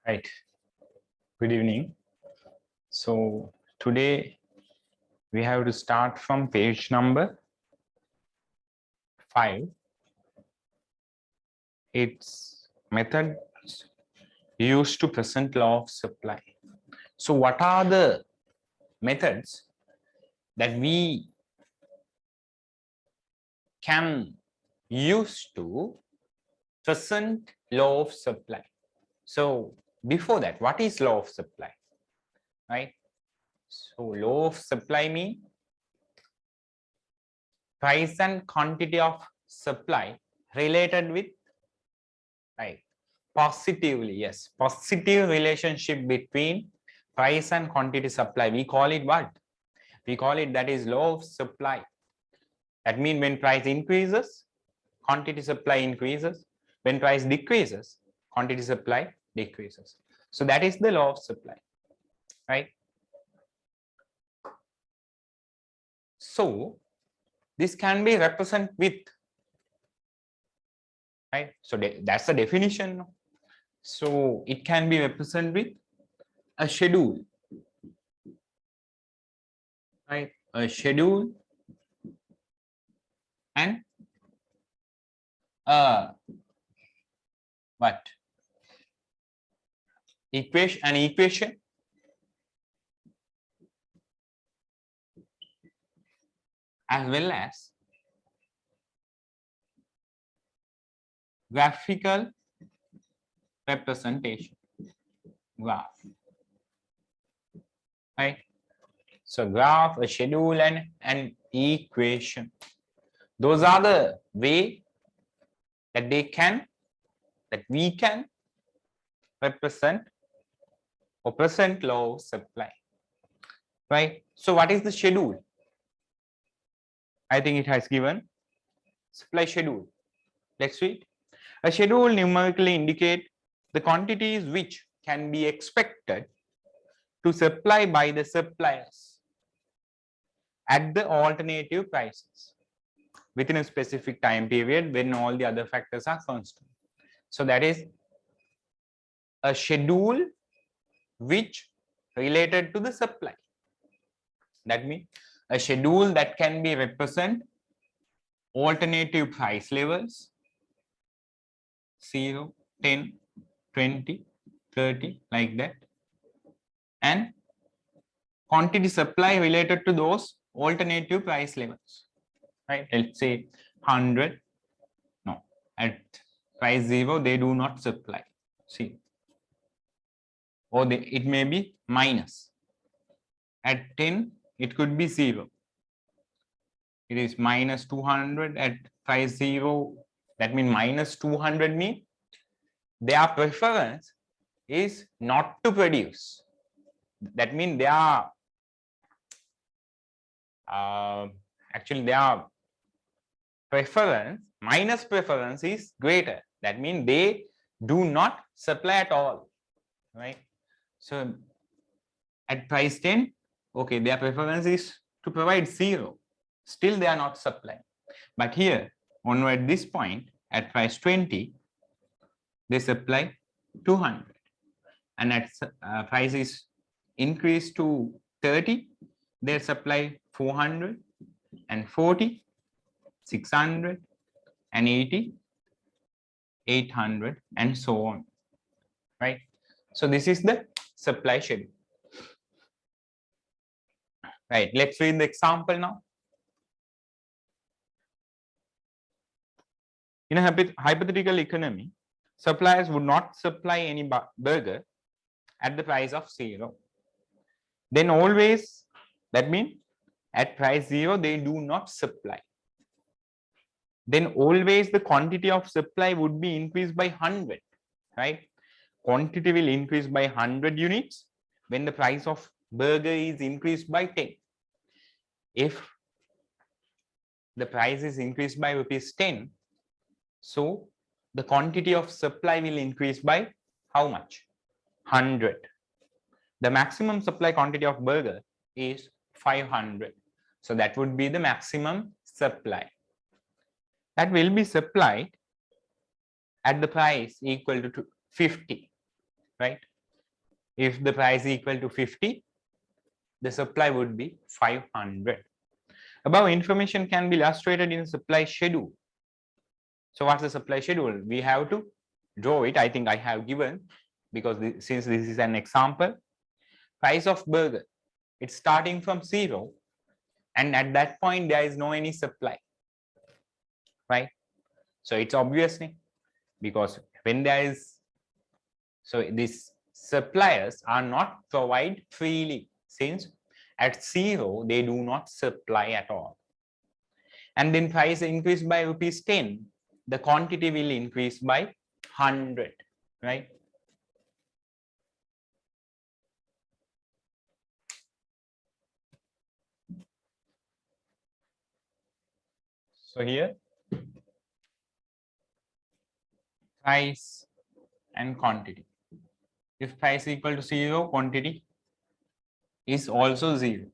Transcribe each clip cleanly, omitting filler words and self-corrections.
Right. Good evening. So today we have to start from page number 5. It's methods used to present law of supply. So what are the methods that we can use to present law of supply? So before that, what is law of supply? Right? So law of supply means price and quantity of supply related with, right, positively, yes, positive relationship between price and quantity supply. We call it what? We call it, that is law of supply. That means when price increases, quantity supply increases. When price decreases, quantity supply decreases. So that is the law of supply, right? So this can be represented with, right? So that's the definition. So it can be represented with a schedule, right? A schedule and what? An equation as well as graphical representation. Graph, right? So graph, a schedule, and an equation. Those are the way that we can represent or present law of supply, right? So what is the schedule? I think it has given supply schedule. Let's read. A schedule numerically indicates the quantities which can be expected to supply by the suppliers at the alternative prices within a specific time period when all the other factors are constant. So that is a schedule which related to the supply. That means a schedule that can be represent alternative price levels 0, 10, 20, 30, like that, and quantity supply related to those alternative price levels, right? Let's say 100, no, at price 0 they do not supply, see, or it may be minus. At 10 it could be 0. It is minus 200 at price 0. That means minus 200 means their preference is not to produce. That means they are actually their preference, minus preference, is greater. That means they do not supply at all, right? So at price 10, okay, their preference is to provide 0. Still they are not supplying. But here onward this point at price 20, they supply 200, and at price is increased to 30, they supply 400 and 40, 600 and 80, 800, and so on, right? So this is the supply schedule, right? Let's read the example now. In a hypothetical economy, suppliers would not supply any burger at the price of 0. Then always, that means at price 0 they do not supply. Then always the quantity of supply would be increased by 100, right? Quantity will increase by 100 units when the price of burger is increased by 10. If the price is increased by ₹10, so the quantity of supply will increase by how much? 100. The maximum supply quantity of burger is 500. So that would be the maximum supply. That will be supplied at the price equal to 50, right? If the price is equal to 50, the supply would be 500. Above information can be illustrated in supply schedule. So what's the supply schedule? We have to draw it. I think I have given, because since this is an example. Price of burger, it's starting from 0, and at that point there is no any supply, right? So it's obviously, because when there is, so these suppliers are not provide freely, since at 0 they do not supply at all. And then price increase by ₹10, the quantity will increase by 100, right? So here, price and quantity. If price equal to 0, quantity is also 0.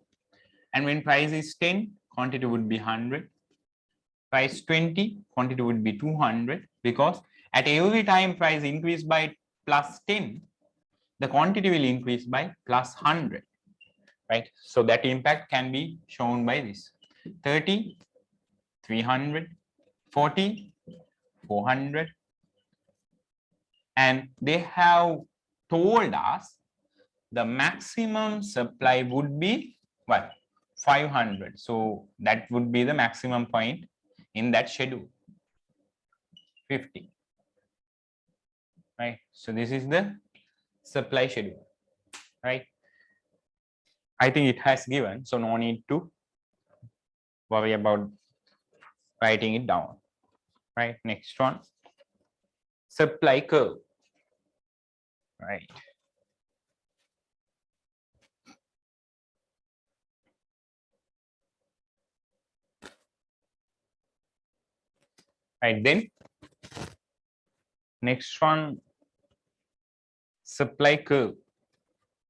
And when price is 10, quantity would be 100. Price 20, quantity would be 200, because at every time price increase by plus 10, the quantity will increase by plus 100, right? So that impact can be shown by this: 30, 300, 40, 400. And they have told us the maximum supply would be what? 500. So that would be the maximum point in that schedule, 50, right? So this is the supply schedule, right? I think it has given, so no need to worry about writing it down, right? Next one, supply curve, right? Right, then next one, supply curve,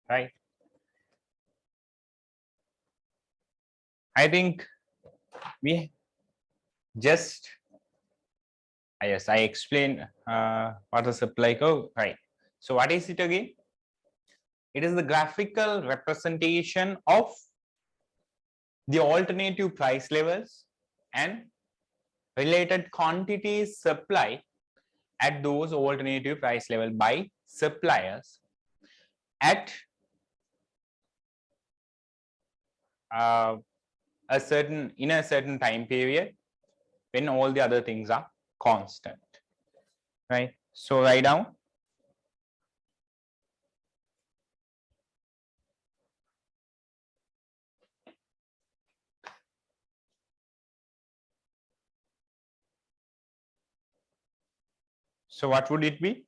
right? I think we just, yes, I explained what is supply curve, right? So what is it again? It is the graphical representation of the alternative price levels and related quantities supply at those alternative price level by suppliers at a certain time period when all the other things are constant, right? So write down so what would it be?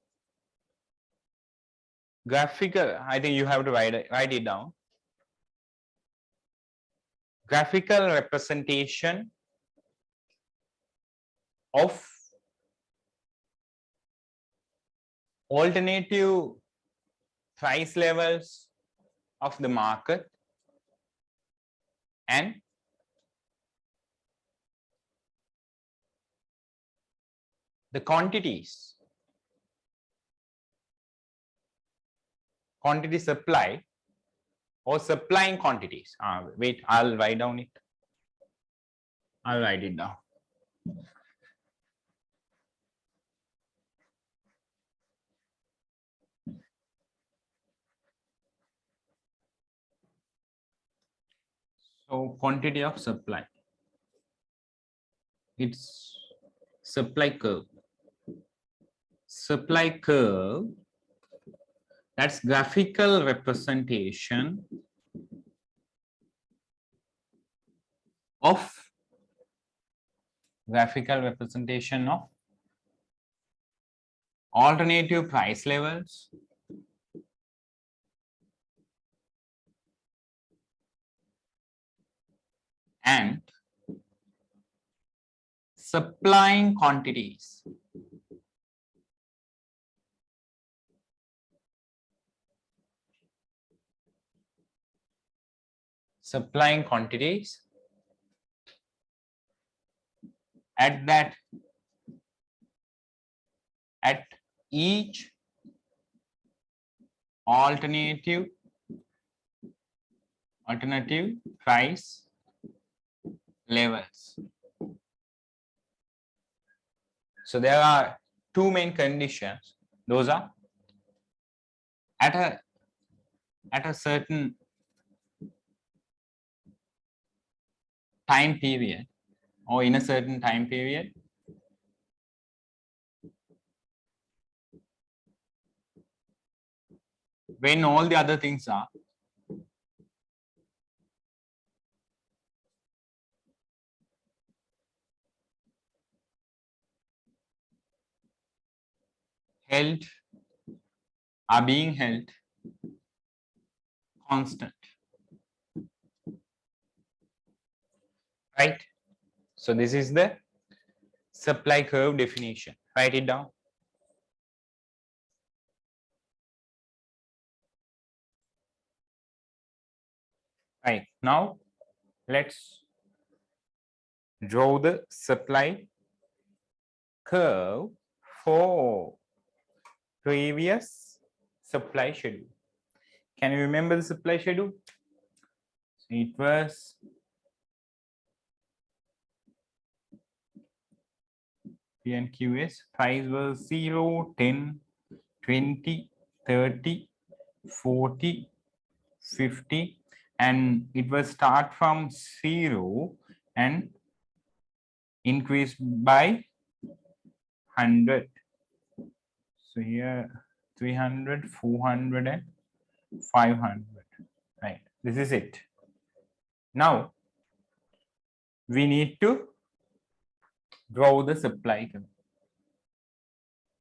Graphical, I think you have to write it down. Graphical representation of alternative price levels of the market and the quantity supply or supplying quantities. Wait, I'll write down it. I'll write it down. So quantity of supply, it's supply curve. Supply curve, that's graphical representation of alternative price levels and supplying quantities. Supplying quantities at each alternative price levels. So there are two main conditions. Those are at a certain time period, or in a certain time period, when all the other things are being held constant, right? So this is the supply curve definition. Write it down. Right, now let's draw the supply curve for previous supply schedule. Can you remember the supply schedule? It was P and QS. Price was 0, 10, 20, 30, 40, 50, and it will start from 0 and increase by 100. So here 300, 400 and 500, right? This is it. Now we need to draw the supply curve.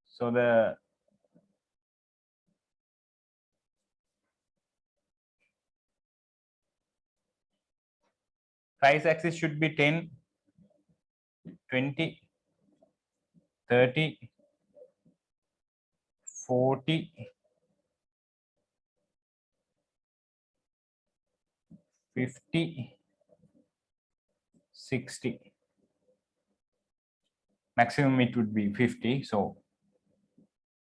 So the price axis should be 10, 20, 30, 40, 50, 60. Maximum it would be 50, so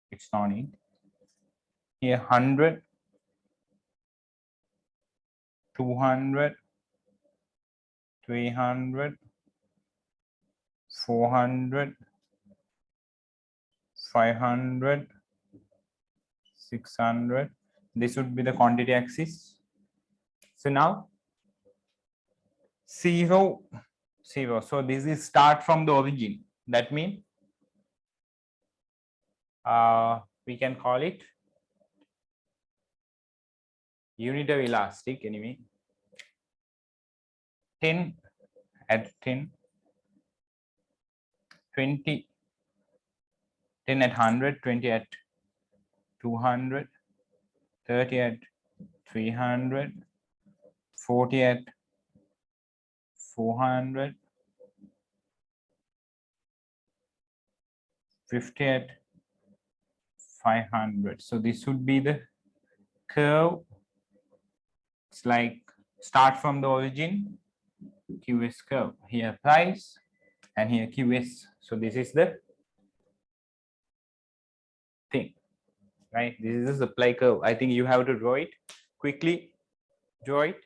it's not need. Here 100, 200, 300, 400, 500, 600. This would be the quantity axis. So now 0, 0. So this is start from the origin. That means we can call it unitary elastic anyway. 10 at 10, 20, 10 at 100, 20 at 200, 30 at 300, 40 at 400, 50 at 500. So this would be the curve. It's like start from the origin, QS curve. Here price and here QS. So this is the thing, right? This is the supply curve. I think you have to draw it quickly. Draw it.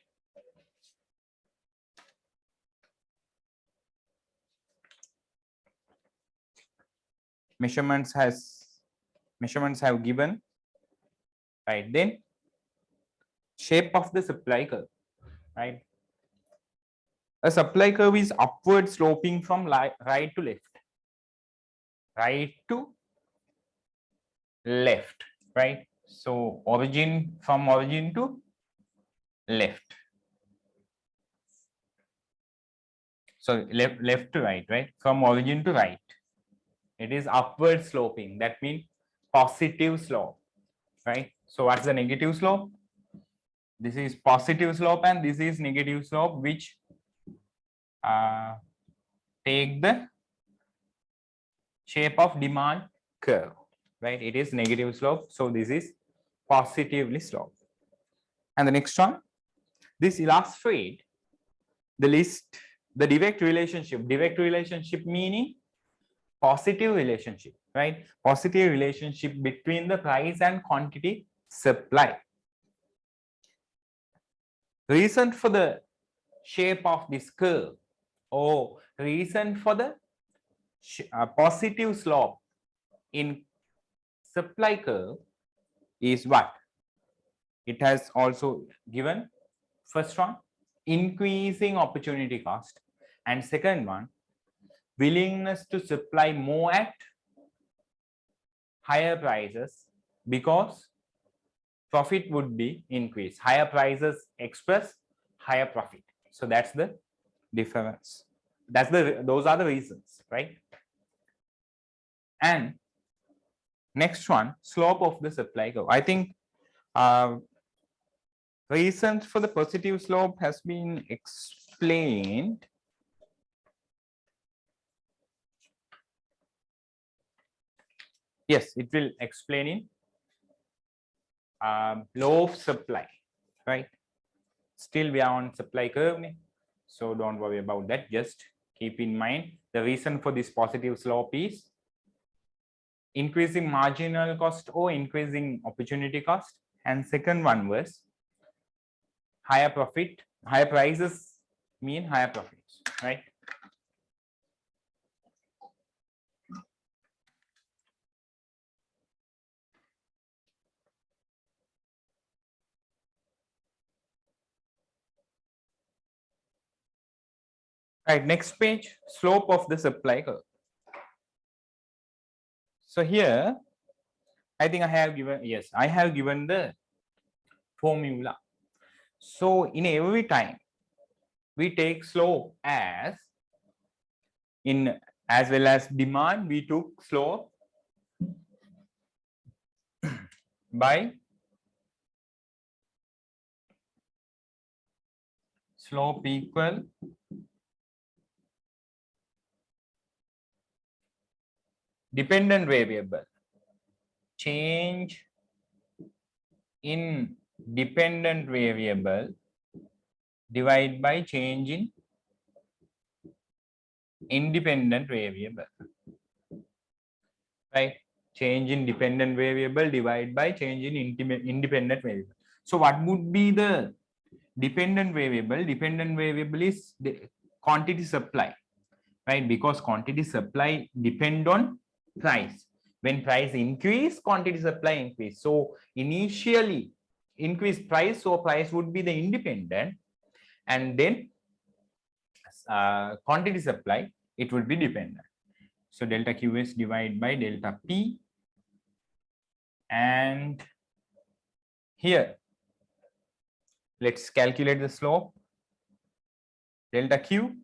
Measurements have given, right? Then shape of the supply curve, right? A supply curve is upward sloping from right to left, right to left, right? So from origin to left. So left to right, right? From origin to right. It is upward sloping. That means positive slope, right? So what's the negative slope? This is positive slope and this is negative slope, which take the shape of demand curve, right? It is negative slope. So this is positively sloped. And the next one, this illustrate the direct relationship meaning positive relationship, right? Positive relationship between the price and quantity supply. Reason for the shape of this curve, or reason for the positive slope in supply curve is what? It has also given first one, increasing opportunity cost, and second one, willingness to supply more at higher prices because profit would be increased. Higher prices express higher profit. So that's the difference. Those are the reasons, right? And next one, slope of the supply curve. I think reasons for the positive slope has been explained. Yes, it will explain in law of supply, right? Still we are on supply curve, so don't worry about that. Just keep in mind the reason for this positive slope is increasing marginal cost or increasing opportunity cost, and second one was higher profit. Higher prices mean higher profits, right? Right, next page, slope of the supply curve. So here I think I have given, yes, I have given the formula. So in every time we take slope as in, as well as demand, we took slope by slope equal dependent variable, change in dependent variable divided by change in independent variable, right? Change in dependent variable divided by change in independent variable. So what would be the dependent variable? Dependent variable is the quantity supply, right? Because quantity supply depend on price. When price increase, quantity supply increase. So initially increase price, so price would be the independent, and then quantity supply, it would be dependent. So delta QS divided by delta P, and here let's calculate the slope. Delta Q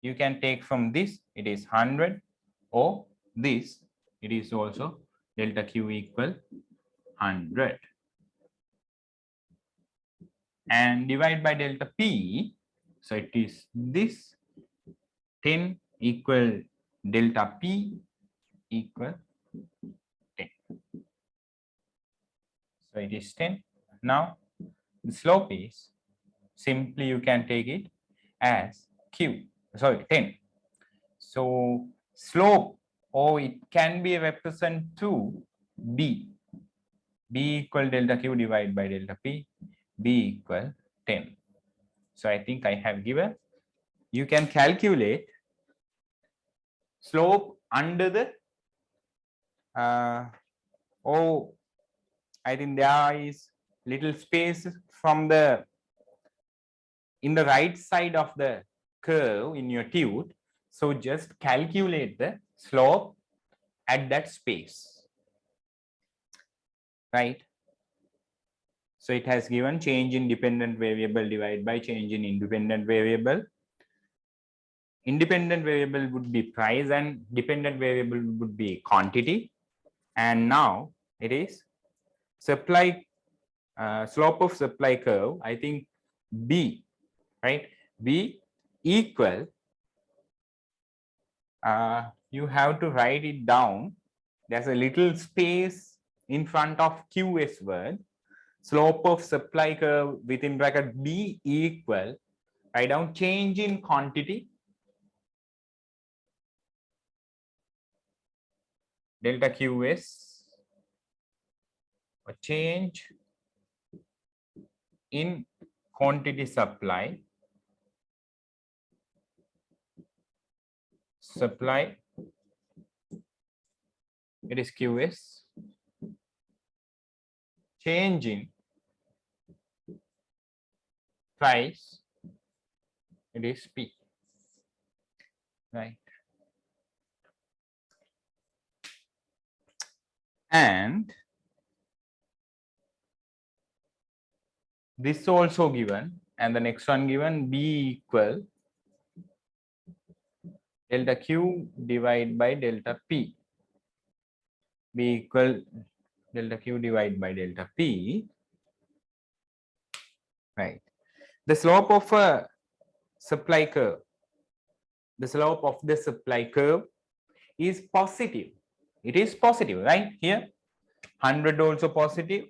you can take from this, it is 100, or this, it is also delta Q equal 100, and divide by delta P, so it is this 10 equal delta P equal 10. So it is 10. Now the slope is, simply you can take it as Q, sorry, 10. So slope, or it can be represented to B. B equal delta Q divided by delta P. B equal 10. So I think I have given. You can calculate slope under the oh, I think there is little space from the in the right side of the curve in your tube. So just calculate the slope at that space, right? So it has given change in dependent variable divided by change in independent variable. Independent variable would be price and dependent variable would be quantity. And now it is supply, slope of supply curve, I think B, right? B equal, you have to write it down. There's a little space in front of QS word. Slope of supply curve within bracket B equal, write down change in quantity delta QS a change in quantity supply it is QS, change in price it is P, right? And this also given, and the next one given, B equal delta Q divided by delta P. B equal delta Q divided by delta P, right? The slope of a supply curve, the slope of the supply curve is positive. It is positive, right? Here 100 also positive,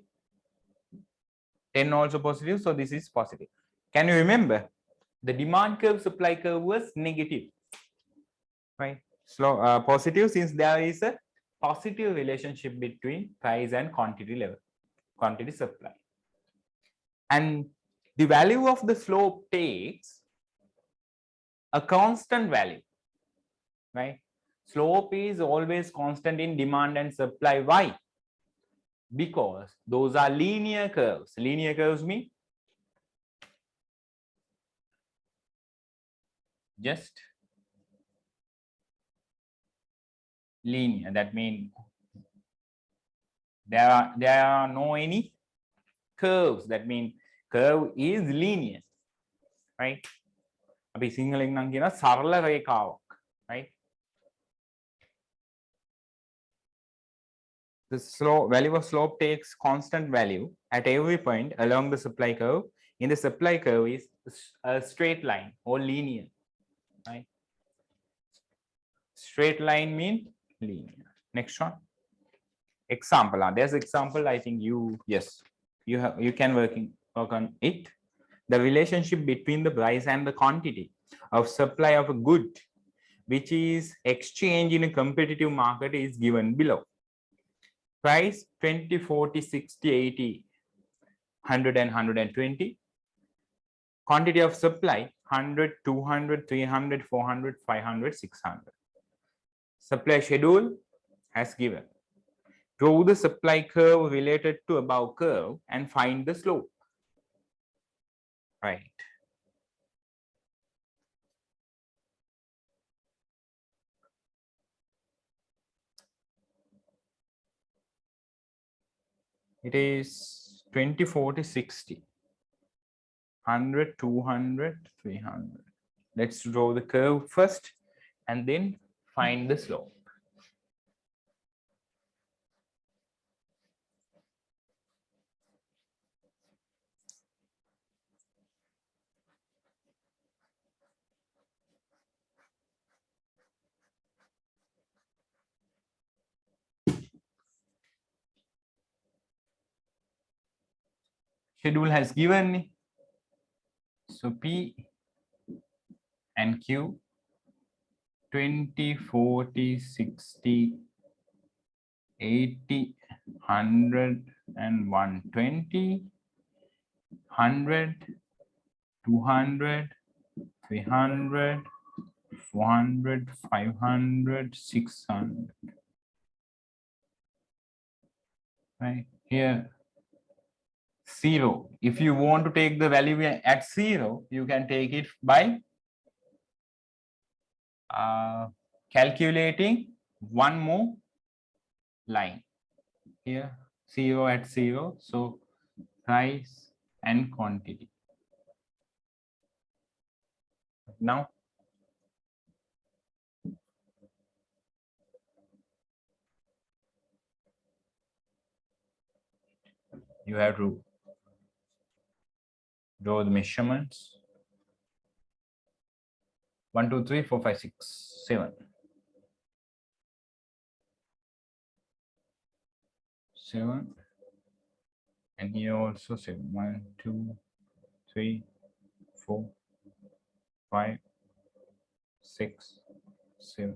10 also positive, so this is positive. Can you remember the demand curve, supply curve was negative, right? Slow positive, since there is a positive relationship between price and quantity level, quantity supply, and the value of the slope takes a constant value, right? Slope is always constant in demand and supply. Why? Because those are linear curves. Linear curves mean just linear. That means there are no any curves. That means curve is linear, right? අපි සිංහලෙන් නම් කියන සරල රේඛාවක්, right? The value of slope takes constant value at every point along the supply curve. In the supply curve is a straight line or linear, right? Straight line mean linear. Next one. Example. There's example. I think you can work on it. The relationship between the price and the quantity of supply of a good which is exchanged in a competitive market is given below. Price 20, 40, 60, 80, 100 and 120. Quantity of supply 100, 200, 300, 400, 500, 600. Supply schedule has given. Draw the supply curve related to above curve and find the slope. Right. It is 20, 40, 60, 100, 200, 300. Let's draw the curve first and then find the slope. Schedule has given me. So P and Q 20, 40, 60, 80, 100 and 120, 100, 200, 300, 400, 500, 600. Right here, 0. If you want to take the value at 0, you can take it by calculating one more line. Here 0 at 0, so price and quantity. Now you have to draw the measurements. 1, 2, 3, 4, 5, 6, 7. 7. And here also 7. 1, 2, 3, 4, 5, 6, 7.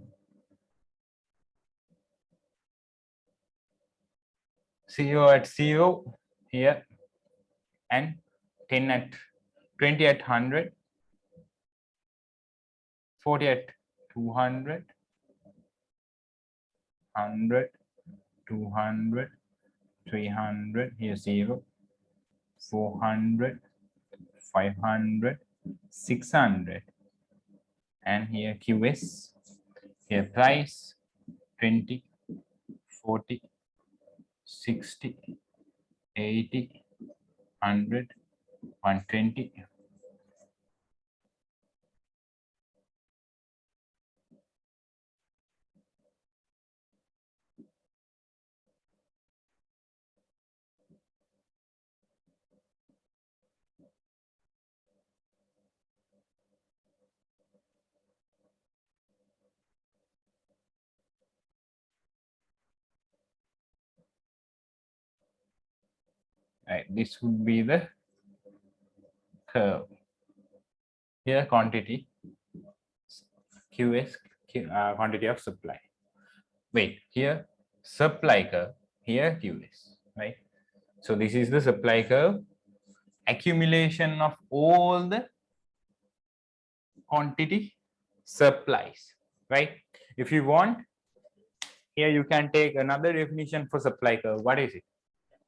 0 at 0 here, and 10 at 20 at 100, 40 at 200, 100, 200, 300, here 0, 400, 500, 600, and here QS, here price 20, 40, 60, 80, 100, 120. Right, this would be the curve. Here quantity QS, quantity of supply. Wait, here supply curve, here QS, right? So this is the supply curve, accumulation of all the quantity supplies, right? If you want, here you can take another definition for supply curve. What is it?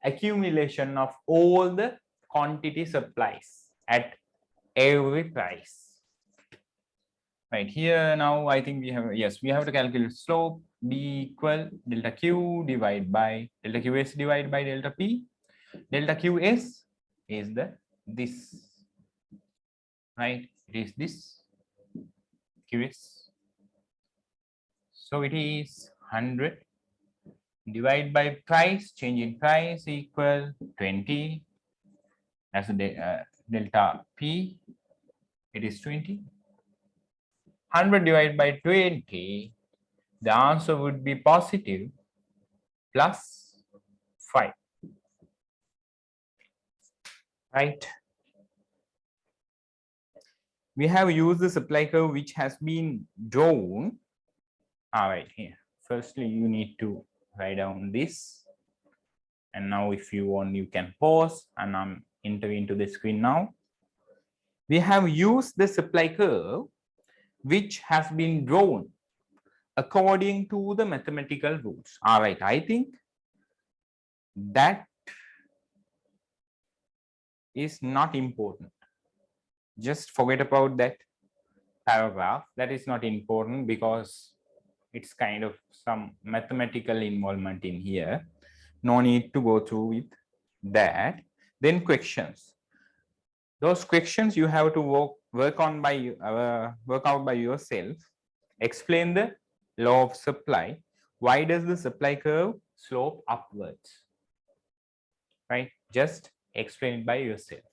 Accumulation of all the quantity supplies at every price. Right here now, I think we have, yes, we have to calculate slope B equal delta Q divided by delta QS divided by delta P. Delta QS is this, right? It is this QS. So it is 100 divided by price, change in price equal 20. That's the delta P. It is 20. 100 divided by 20, the answer would be positive plus 5. Right? We have used the supply curve which has been drawn. All right, here. Firstly, you need to write down this. And now if you want, you can pause, and I'm entering into the screen now. We have used the supply curve which has been drawn according to the mathematical rules. All right, I think that is not important. Just forget about that paragraph. That is not important because it's kind of some mathematical involvement in here. No need to go through with that. Then questions. Those questions you have to work out by yourself. Explain the law of supply. Why does the supply curve slope upwards? Right? Just explain it by yourself.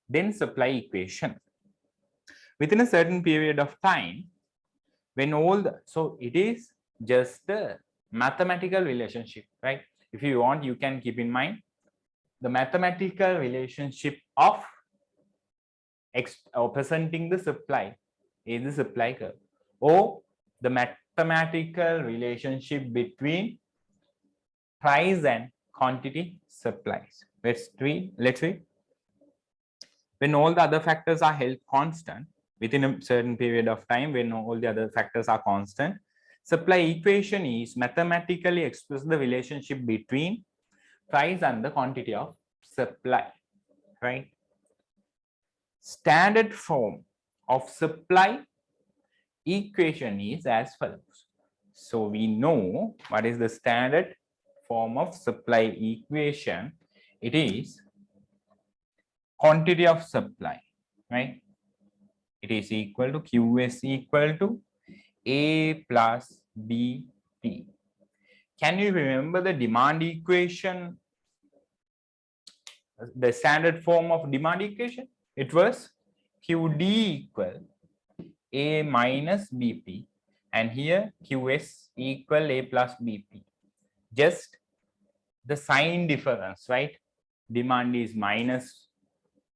Then supply equation. Within a certain period of time, when all the, so it is just the mathematical relationship, right? If you want, you can keep in mind the mathematical relationship of presenting the supply is the supply curve, or the mathematical relationship between price and quantity supplies. Let's read. When all the other factors are held constant within a certain period of time, when all the other factors are constant, supply equation is mathematically express the relationship between price and the quantity of supply, right? Standard form of supply equation is as follows. So we know what is the standard form of supply equation. It is quantity of supply, right? It is equal to QS equal to A plus BP. Can you remember the demand equation? The standard form of demand equation? It was QD equal A minus BP, and here QS equal A plus BP. Just the sign difference, right? Demand is minus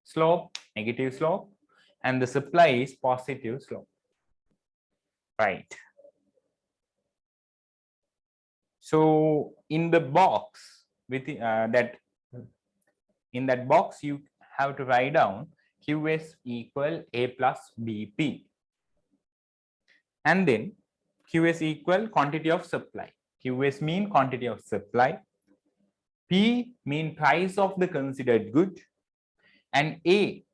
slope, negative slope, and the supply is positive slope, right? So in the box, with that in that box you have to write down QS equal A plus BP, and then QS equal quantity of supply. QS mean quantity of supply, P mean price of the considered good, and A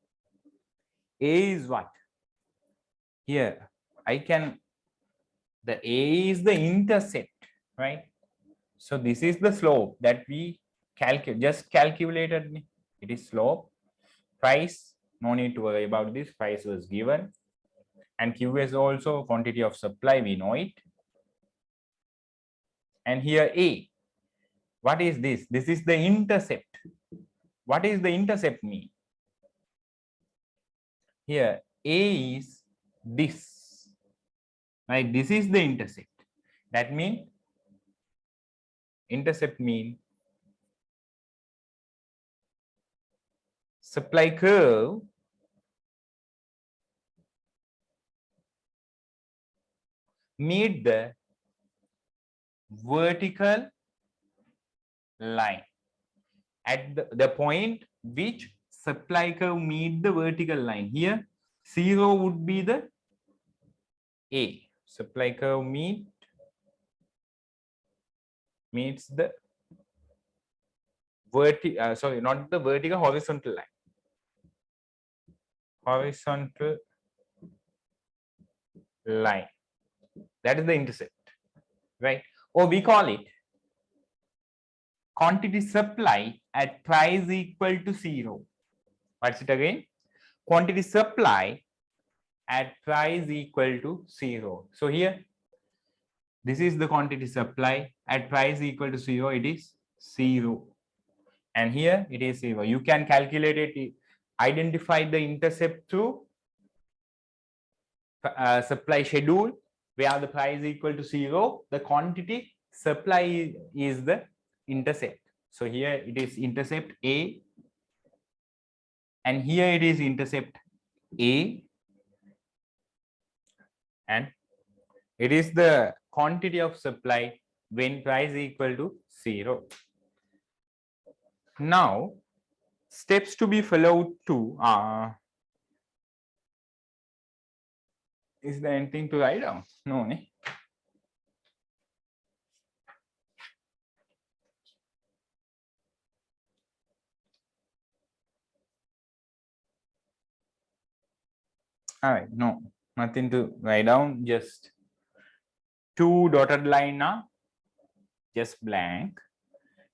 is what? Here I can, the A is the intercept, right? So this is the slope that we just calculated. It is slope. Price, no need to worry about this, price was given, and Q is also quantity of supply, we know it. And here A, what is this? This is the intercept. What is the intercept mean? Here A is this, right? This is the intercept. That means intercept mean supply curve meet the vertical line at the point which supply curve meet the vertical line. Here 0 would be the A. Supply curve meets the sorry, not the vertical, horizontal line. Horizontal line. That is the intercept, right? Or we call it quantity supply at price equal to 0. What's it again? Quantity supply at price equal to 0. So here, this is the quantity supply at price equal to 0. It is 0. And here it is 0. You can calculate it, identify the intercept through supply schedule, where the price equal to 0. The quantity supply is the intercept. So here it is intercept A, and here it is intercept A, and it is the quantity of supply when price equal to 0. Now steps to be followed to is there anything to write down? No, ne? All right, no, nothing to write down, just 2 dotted line are just blank.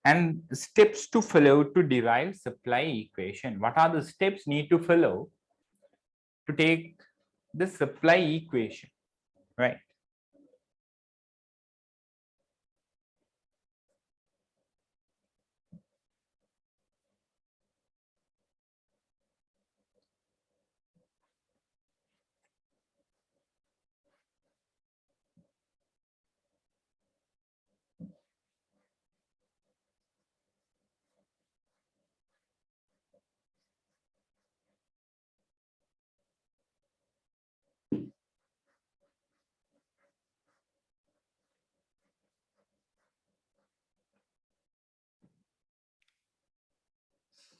And steps to follow to derive supply equation. What are the steps need to follow to take the supply equation, right?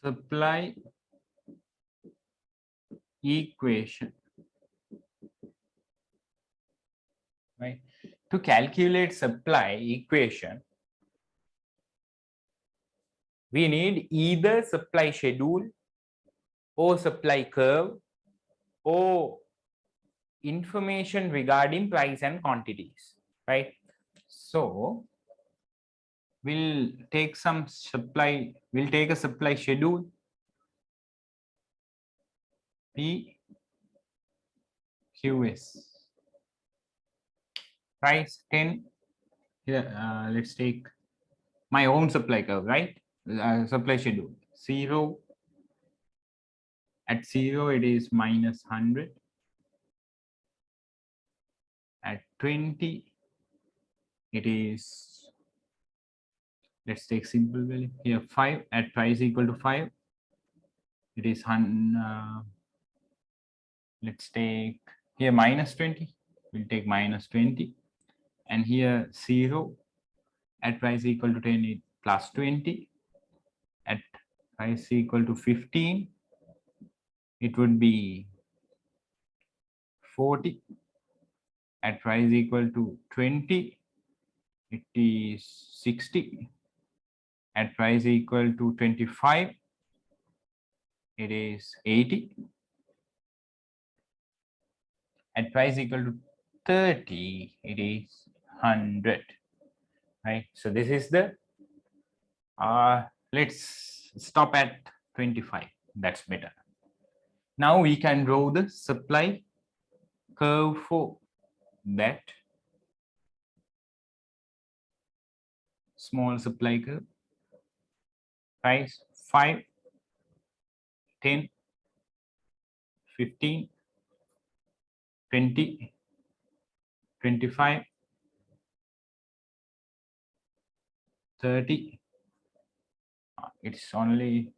Supply equation, right? To calculate supply equation, we need either supply schedule or supply curve or information regarding price and quantities, right? So we'll take some supply, we'll take a supply schedule P QS, price 10. Here let's take my own supply curve, right? Supply schedule 0, at 0 it is minus 100, at 20 it is, let's take simple value here, 5, at price equal to 5 it is let's take here minus 20, we'll take minus 20, and here 0, at price equal to 10 is plus 20, At price equal to 15, it would be 40. At price equal to 20, it is 60. At price equal to 25, it is 80. At price equal to 30, it is 100. Right? So this is the let's stop at 25. That's better. Now we can draw the supply curve for that small supply curve. Price 5, 10, 15, 20, 25, 30. It's only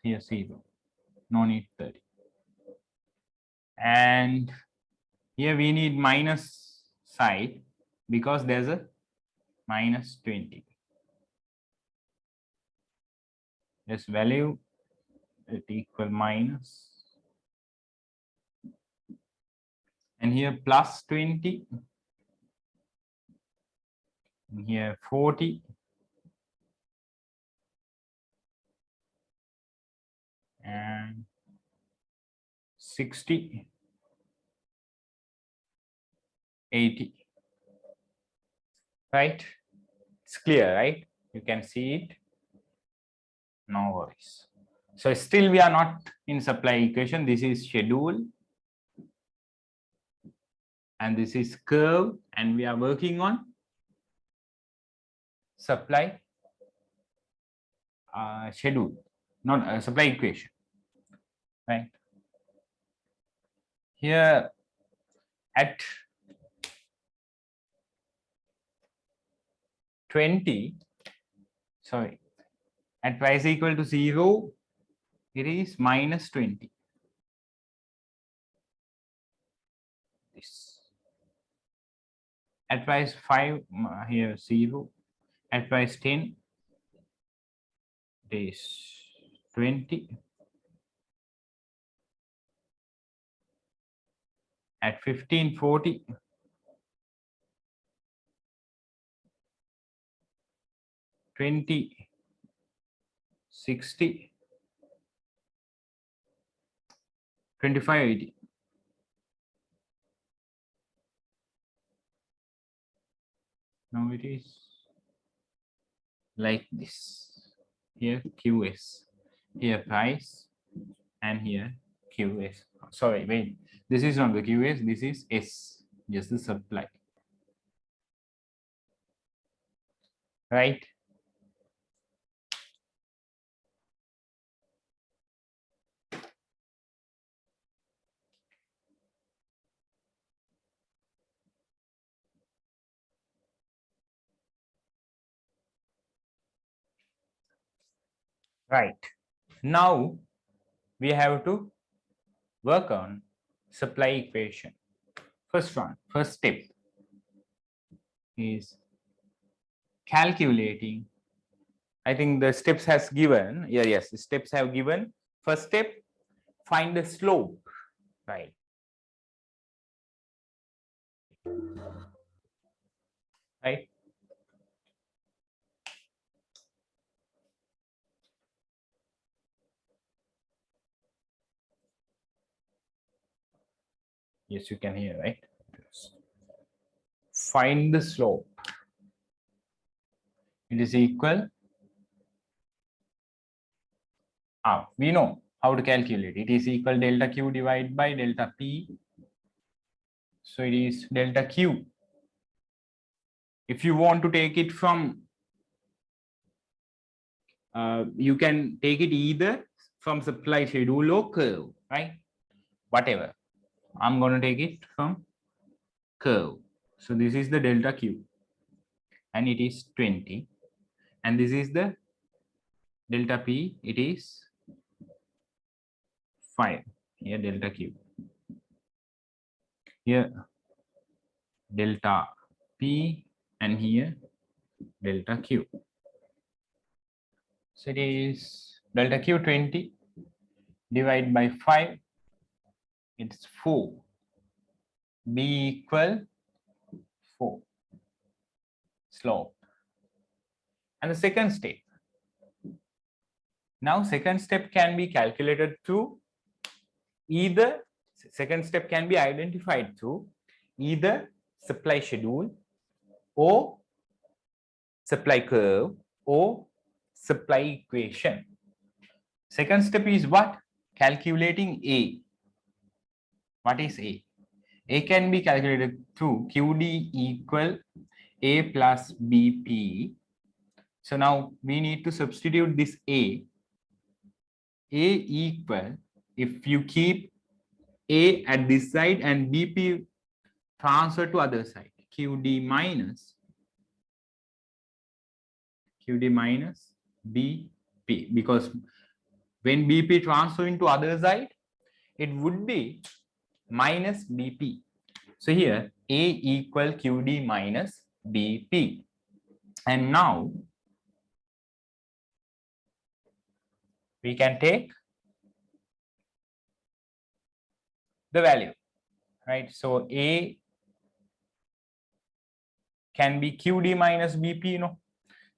here 0. No need 30. And here we need minus side because there's a minus 20. This value it equal minus. And here plus 20. And here 40. And 60. 80. Right? It's clear, right? You can see it. No worries. So still we are not in supply equation. This is schedule. And this is curve. And we are working on supply schedule, not supply equation. Right? Here at 20, sorry, at price equal to 0, it is minus 20. This. At price 5, here 0. At price 10, it is 20. At 15, 40. 20, 60, 25, 80. Now it is like this. Here QS, here price, and here QS. Sorry, wait. This is not the QS, this is S, just the supply. Right? Right. Now we have to work on supply equation. First step is calculating. I think the steps has given. Yeah, yes, the steps have given. First step, find the slope. Right. Right. Yes, you can hear, right? Find the slope. It is equal. We know how to calculate. It is equal delta Q divided by delta P. So it is delta Q. If you want to take it from, you can take it either from supply schedule or curve, right? Whatever. I'm going to take it from curve. So this is the delta Q and it is 20. And this is the delta P, it is 5. Here delta Q. Here delta P and here delta Q. So it is delta Q 20 divided by 5. It's 4. B equal 4. Slope. And the second step. Now second step can be calculated through either, second step can be identified through either supply schedule or supply curve or supply equation. Second step is what? Calculating A. What is A? A can be calculated through QD equal A plus BP. So now we need to substitute this A. A equal, if you keep A at this side and BP transfer to other side, QD minus BP, because when BP transfer into other side, it would be minus BP. So here A equal QD minus BP. And now we can take the value, right? So A can be QD minus BP, you know.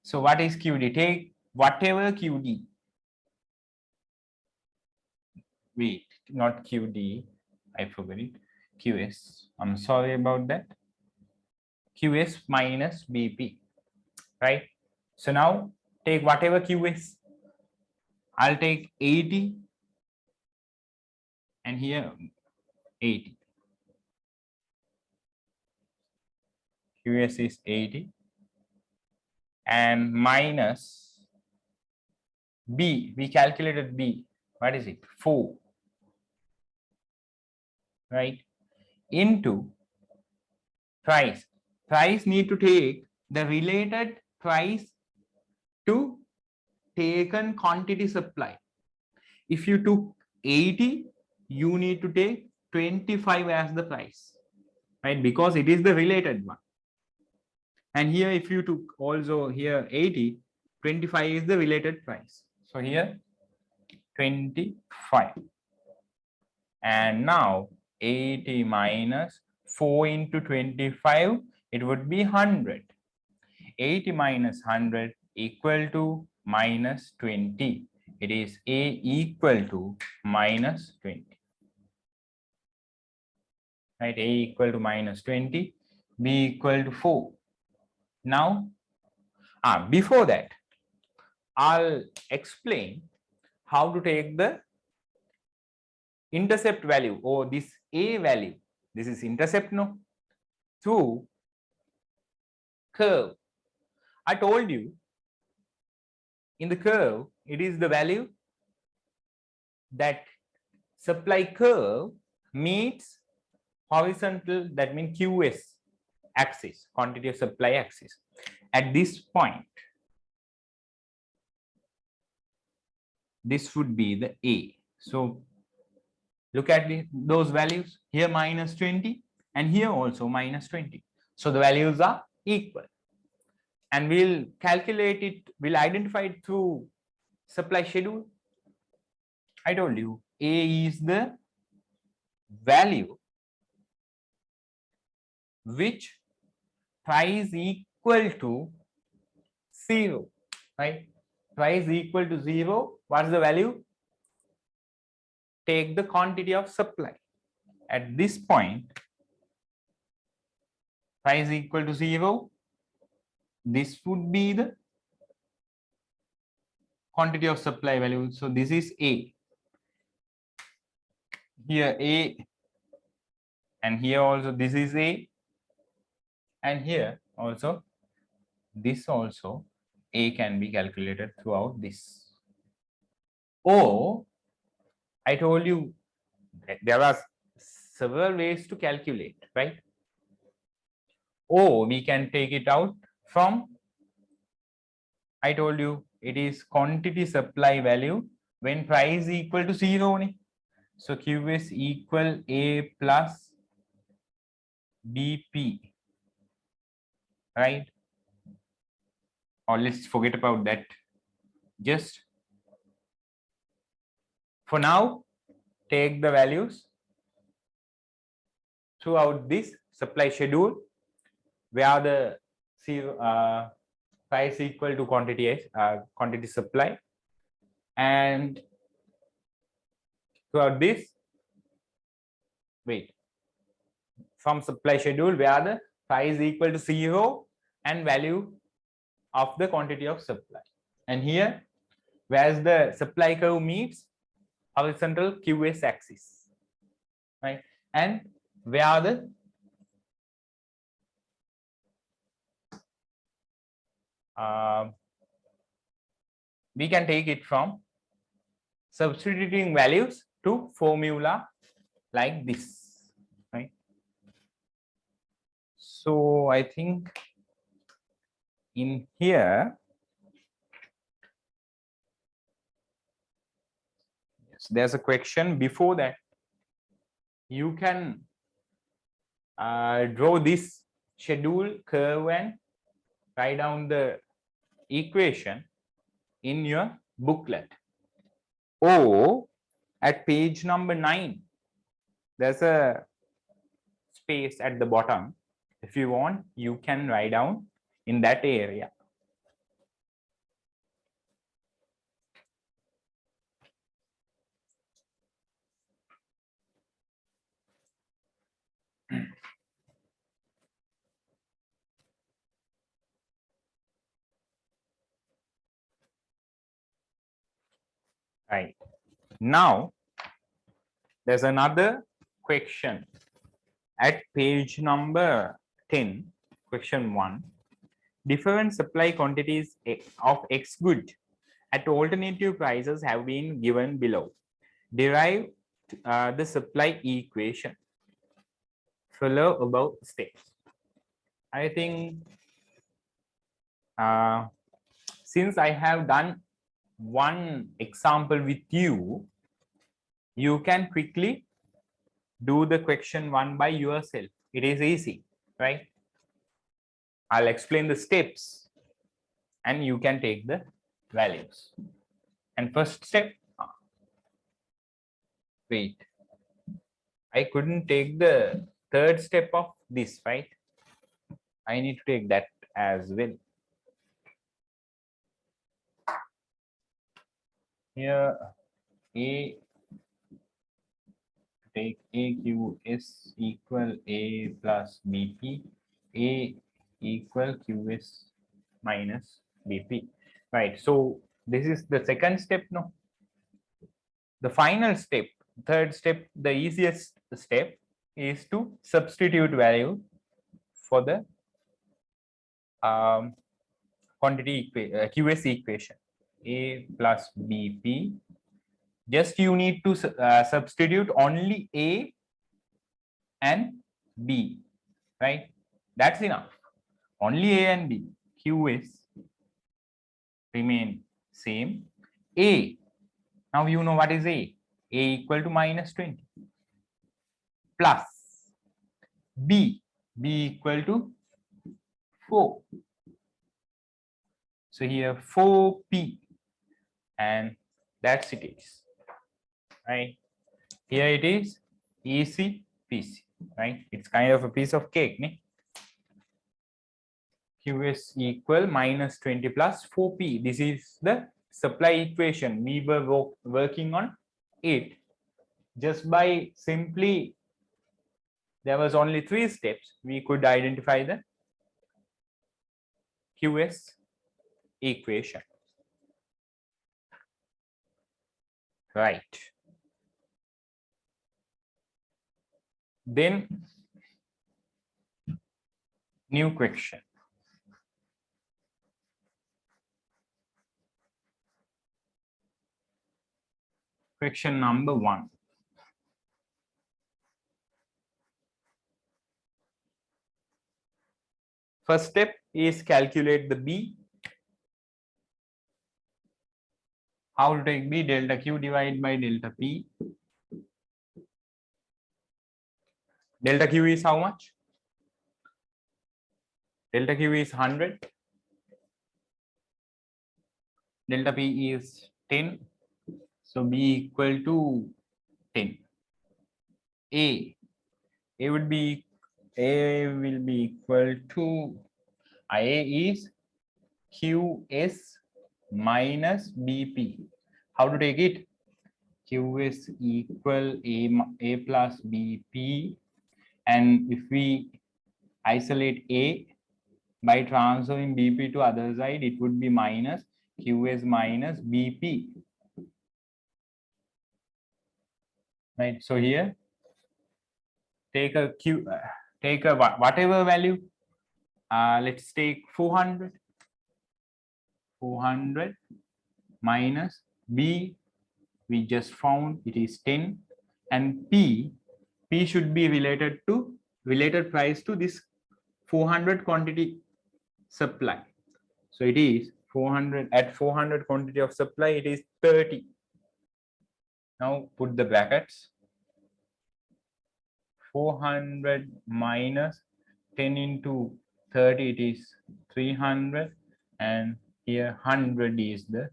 So what is QD? Take whatever QD. Wait, not QD. I forgot it. QS. I'm sorry about that. QS minus BP, right? So now take whatever QS. I'll take 80 and here 80. QS is 80 and minus B. We calculated B. What is it? 4. Right? Into price. Price need to take the related price to taken quantity supply. If you took 80, you need to take 25 as the price, right? Because it is the related one. And here, if you took also here 80, 25 is the related price. So here 25. And now 80 minus 4 into 25, it would be 100. 80 minus 100 equal to minus 20. It is A equal to minus 20. Right? A equal to minus 20, B equal to 4. Now, before that, I'll explain how to take the intercept value or this A value. This is intercept, no? Through curve. I told you in the curve, it is the value that supply curve meets horizontal, that means QS axis, quantity of supply axis. At this point, this would be the A. So look at those values here, minus 20, and here also minus 20. So the values are equal. And we'll calculate it, we'll identify it through supply schedule. I told you A is the value which price equal to 0, right? Price equal to 0. What's the value? Take the quantity of supply. At this point, price equal to 0. This would be the quantity of supply value. So this is A. Here A, and here also this is A, and here also this also A can be calculated throughout this. Or I told you that there are several ways to calculate, right? Or we can take it out from, I told you it is quantity supply value when price equal to 0. So QS equal A plus BP, right? Or let's forget about that. just for now take the values throughout this supply schedule where the price equal to quantity supply, and throughout this from supply schedule where the price equal to 0 and value of the quantity of supply, and here whereas the supply curve meets horizontal QS axis, right? And where the we can take it from substituting values to formula like this, right? So I think in here, yes, there's a question. Before that, you can draw this schedule curve and write down the equation in your booklet, or at page number 9 there's a space at the bottom. If you want, you can write down in that area. Right. Now, there's another question at page number 10, question 1. Different supply quantities of X good at alternative prices have been given below. Derive the supply equation. Follow above steps. I think since I have done one example with you, you can quickly do the question 1 by yourself. It is easy, right? I'll explain the steps and you can take the values. And first step, I couldn't take the third step of this, right? I need to take that as well. Here, A, take AQS equal A plus BP, A equal QS minus BP, right? So this is the second step, no? The final step, third step, the easiest step is to substitute value for the quantity QS equation. A plus BP, just you need to substitute only A and B, right? That's enough. Only A and B. QS remain same. A, now you know what is A. A equal to minus 20 plus B, B equal to 4. So here 4P, and that's it is, right? Here it is ECPC, right? It's kind of a piece of cake, ne? QS equal minus 20 plus 4P. This is the supply equation. We were working on it just by simply, there was only 3 steps. We could identify the QS equation, right? Then new question. Question number 1. First step is calculate the B. How to take B? Delta Q divided by delta P. Delta Q is how much? Delta Q is 100. delta P is 10. So B equal to 10. A would be A will be equal to A is QS minus BP. How to take it? QS equal A plus BP, and if we isolate A by transferring BP to other side, it would be minus QS minus BP. Right. So here, take a whatever value. Let's take 400. 400 minus B, we just found it is 10, and P should be related price to this 400 quantity supply. So it is 400 at 400 quantity of supply, it is 30. Now put the brackets. 400 minus 10 into 30, it is 300, and here 100 is the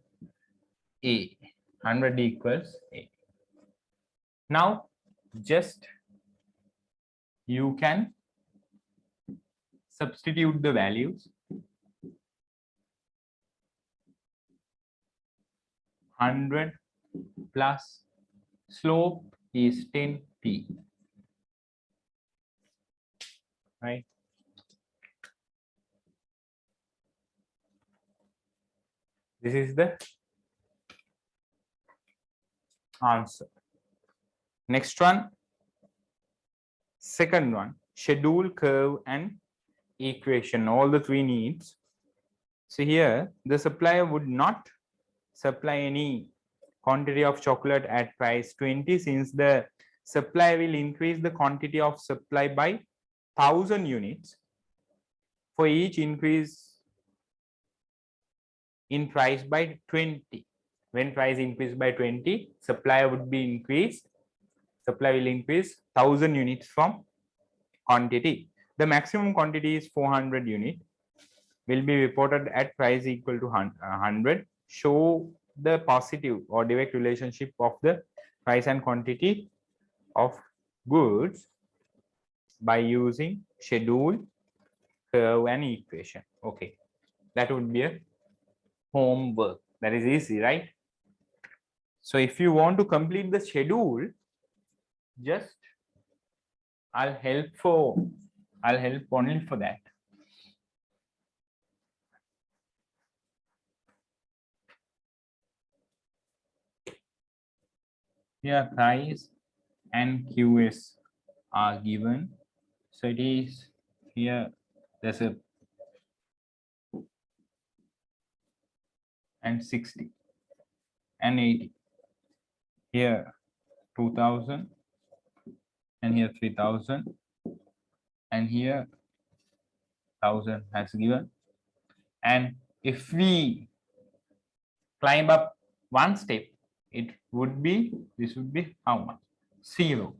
A. 100 equals A. Now just you can substitute the values. 100 plus slope is 10p, right? This is the answer. Next one, second one, schedule, curve, and equation. All the three needs. So here the supplier would not supply any quantity of chocolate at price 20, since the supplier will increase the quantity of supply by 1000 units. For each increase in price by 20. When price increase by 20, supply would be increased. Supply will increase 1000 units from quantity. The maximum quantity is 400 unit. Will be reported at price equal to 100. Show the positive or direct relationship of the price and quantity of goods by using schedule, curve, and equation. Okay, that would be a homework. That is easy, right? So if you want to complete the schedule, just I'll help only for that. Here price and QS are given. So it is here there's a and 60 and 80. Here 2000, and here 3000, and here 1000 has given. And if we climb up one step, it would be, this would be how much? 0.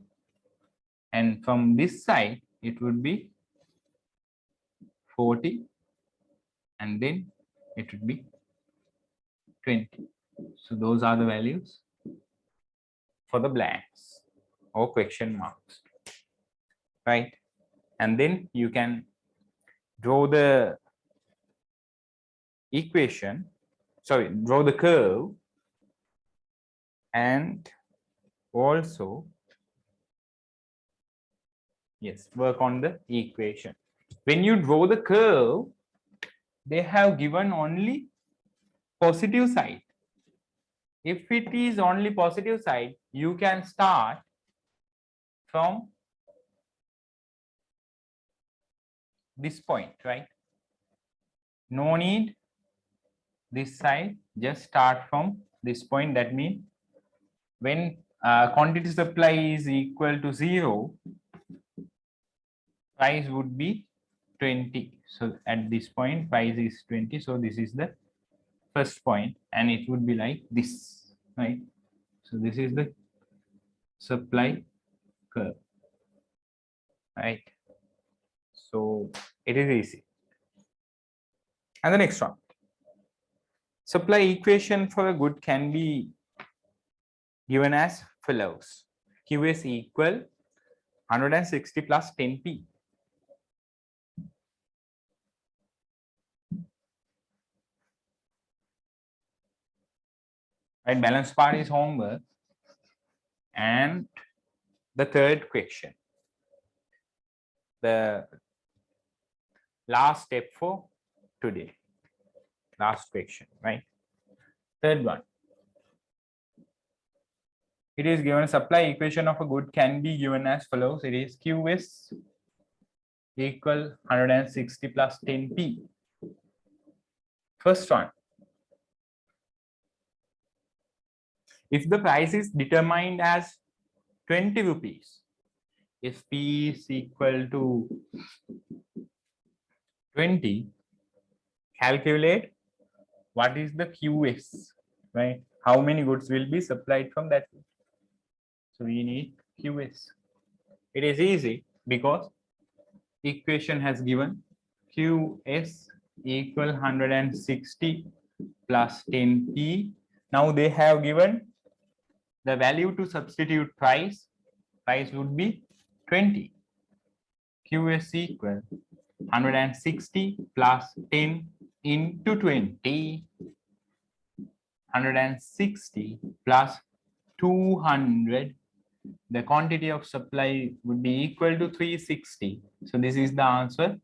And from this side, it would be 40, and then it would be 20. So those are the values for the blanks or question marks, right? And then you can draw the equation, sorry, draw the curve, and also, yes, work on the equation. When you draw the curve, they have given only positive side. If it is only positive side, you can start from this point, right? No need this side, just start from this point. That means when quantity supply is equal to 0, price would be 20. So at this point, price is 20. So this is the first point, and it would be like this, right? So this is the supply curve, right? So it is easy. And the next one, Supply equation for a good can be given as follows. Q is equal 160 plus 10p. Right, balance part is homework. And the third question, the last step for today, last question, right? Third one. It is given supply equation of a good can be given as follows. It is Q is equal 160 plus 10p. First one. If the price is determined as 20 rupees, if P is equal to 20, calculate what is the QS, right? How many goods will be supplied from that? So we need QS. It is easy because equation has given QS equal 160 plus 10p. Now they have given the value to substitute price. Price would be 20. QS equal 160 plus 10 into 20. 160 plus 200. The quantity of supply would be equal to 360. So this is the answer.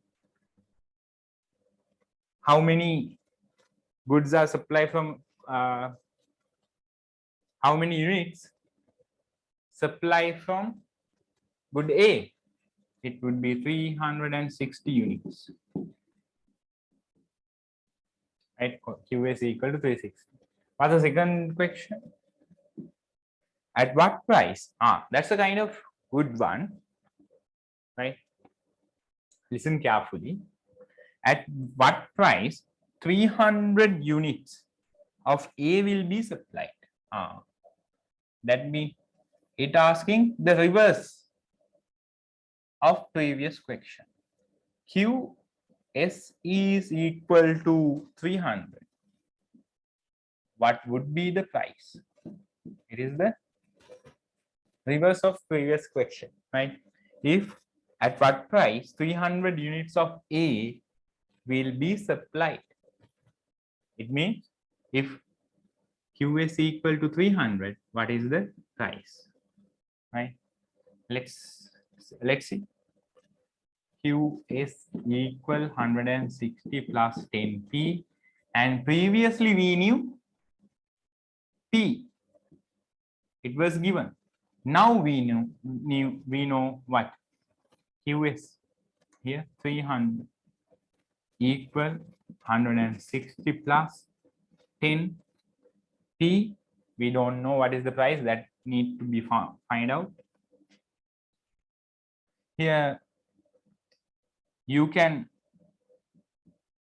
How many goods are supplied from how many units supply from good A? It would be 360 units. Right? QS equal to 360. What's the second question? At what price? That's a kind of good one. Right? Listen carefully. At what price 300 units of A will be supplied? That means it asking the reverse of previous question. QS is equal to 300. What would be the price? It is the reverse of previous question, right? If at what price 300 units of A will be supplied, it means if Q is equal to 300, what is the price, right? Let's see. Q is equal 160 plus 10p, and previously we knew P. It was given. Now we know what Q is here 300 equal 160 plus 10 P. We don't know what is the price, that need to be find out. Here you can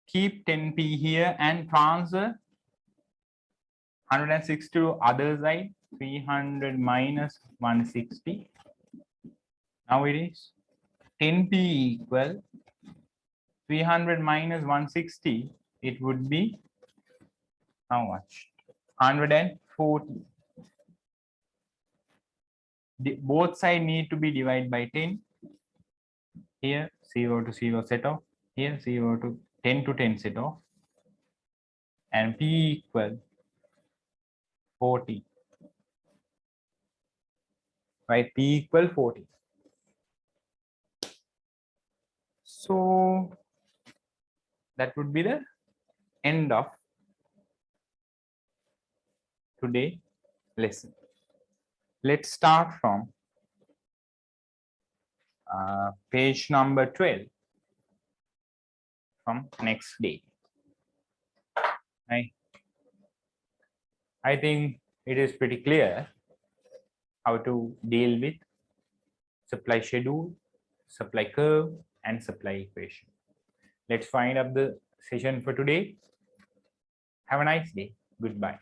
keep 10p here and transfer 160 to other side. 300 minus 160. Now it is 10p equal 300 minus 160. It would be how much? 140. Both sides need to be divided by 10. Here 0 to 0 set off. Here 0 to 10 to 10 set off. And p equal 40. Right, p equal 40. So that would be the end of today's lesson. Let's start from page number 12 from next day. Right. I think it is pretty clear how to deal with supply schedule, supply curve, and supply equation. Let's find up the session for today. Have a nice day. Goodbye.